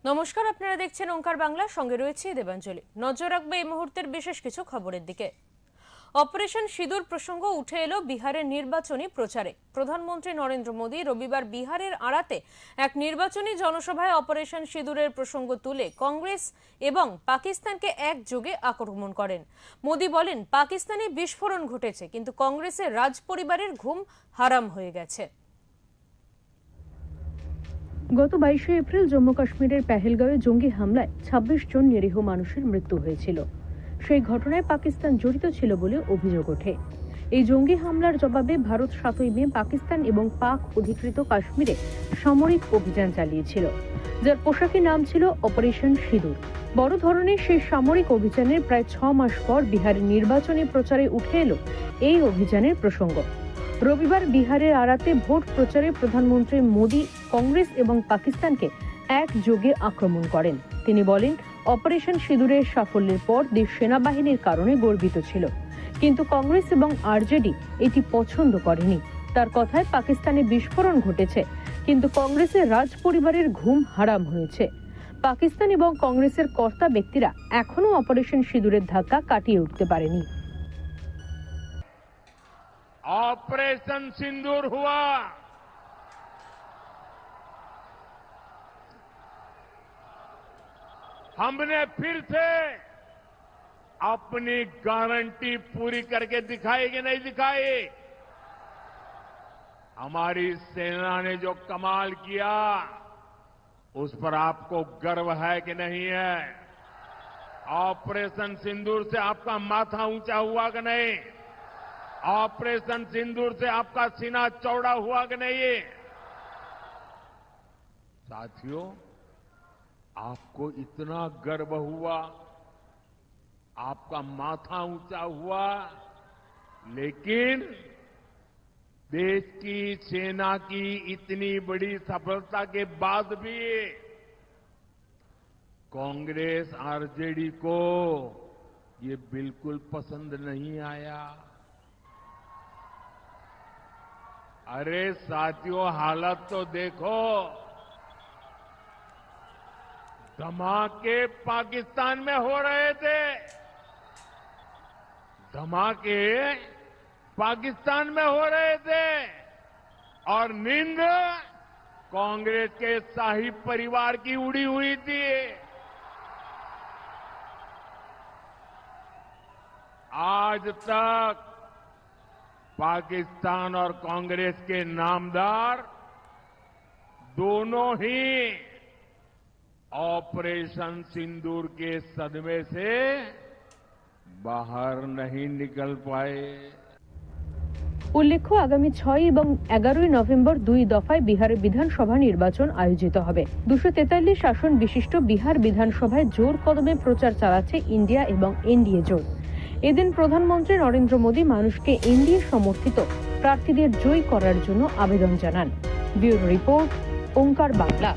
নমস্কার, আপনারা দেখছেন ওঙ্কার বাংলা, সঙ্গে রয়েছে দেবাঞ্জলি। নজর রাখবে এই মুহূর্তের বিশেষ কিছু খবরের দিকে। অপারেশন সিঁদুর প্রসঙ্গ উঠে এলো বিহারের নির্বাচনী প্রচারে। প্রধানমন্ত্রী নরেন্দ্র মোদী রবিবার বিহারের আড়াতে এক নির্বাচনী জনসভায় অপারেশন সিঁদুরের প্রসঙ্গ তুলে কংগ্রেস এবং পাকিস্তানকে একযোগে আক্রমণ করেন। মোদী বলেন, পাকিস্তানে বিস্ফোরণ ঘটেছে, কিন্তু কংগ্রেসের রাজ পরিবারের ঘুম হারাম হয়ে গেছে। গত 22 এপ্রিল জম্মু কাশ্মীরের পেহেলগাঁওয়ে জঙ্গি হামলায় 26 জন নিরীহ মানুষের মৃত্যু হয়েছিল। সেই ঘটনায় পাকিস্তান জড়িত ছিল বলে অভিযোগ ওঠে। এই জঙ্গি হামলার জবাবে ভারত 7ই মে পাকিস্তান এবং পাক অধিকৃত কাশ্মীরে সামরিক অভিযান চালিয়েছিল, যার পোশাকি নাম ছিল অপারেশন সিঁদুর। বড় ধরনের সেই সামরিক অভিযানের প্রায় 6 মাস পর বিহারের নির্বাচনী প্রচারে উঠে এলো এই অভিযানের প্রসঙ্গ। রবিবার বিহারের আড়াতে ভোট প্রচারে প্রধানমন্ত্রী মোদী কংগ্রেস এবং পাকিস্তানকে একযোগে আক্রমণ করেন। তিনি বলেন, অপারেশন সিঁদুরের সাফল্যের পর দেশ সেনাবাহিনীর কারণে গর্বিত ছিল, কিন্তু কংগ্রেস এবং আরজেডি এটি পছন্দ করেনি। তার কথায়, পাকিস্তানে বিস্ফোরণ ঘটেছে, কিন্তু কংগ্রেসের রাজ পরিবারের ঘুম হারাম হয়েছে। পাকিস্তান এবং কংগ্রেসের কর্তা ব্যক্তিরা এখনো অপারেশন সিঁদুরের ধাক্কা কাটিয়ে উঠতে পারেনি। ऑपरेशन सिंदूर हुआ, हमने फिर से अपनी गारंटी पूरी करके दिखाई कि नहीं दिखाई। हमारी सेना ने जो कमाल किया उस पर आपको गर्व है कि नहीं है? ऑपरेशन सिंदूर से आपका माथा ऊंचा हुआ कि नहीं? ऑपरेशन सिंदूर से आपका सीना चौड़ा हुआ कि नहीं? साथियों, आपको इतना गर्व हुआ, आपका माथा ऊंचा हुआ, लेकिन देश की सेना की इतनी बड़ी सफलता के बाद भी कांग्रेस आरजेडी को ये बिल्कुल पसंद नहीं आया। अरे साथियों, हालत तो देखो। धमाके पाकिस्तान में हो रहे थे, धमाके पाकिस्तान में हो रहे थे, और नींद कांग्रेस के शाही परिवार की उड़ी हुई थी। आज तक पाकिस्तान और कांग्रेस के नामदार दोनों ही ऑपरेशन सिंदूर के सदमे से बाहर नहीं निकल पाए। উল্লেখ্য, আগামী 6 এবং 11 নভেম্বর 2 দফায় বিহারের বিধানসভা নির্বাচন আয়োজিত হবে। 243 আসন বিশিষ্ট বিহার বিধানসভায় জোর কদমে প্রচার চালাচ্ছে ইন্ডিয়া এবং এনডিএ জোট। এদিন প্রধানমন্ত্রী নরেন্দ্র মোদী মানুষকে এনডিএ সমর্থিত প্রার্থীদের জয়ী করার জন্য আবেদন জানান। ব্যুরো রিপোর্ট, ওঙ্কার বাংলা।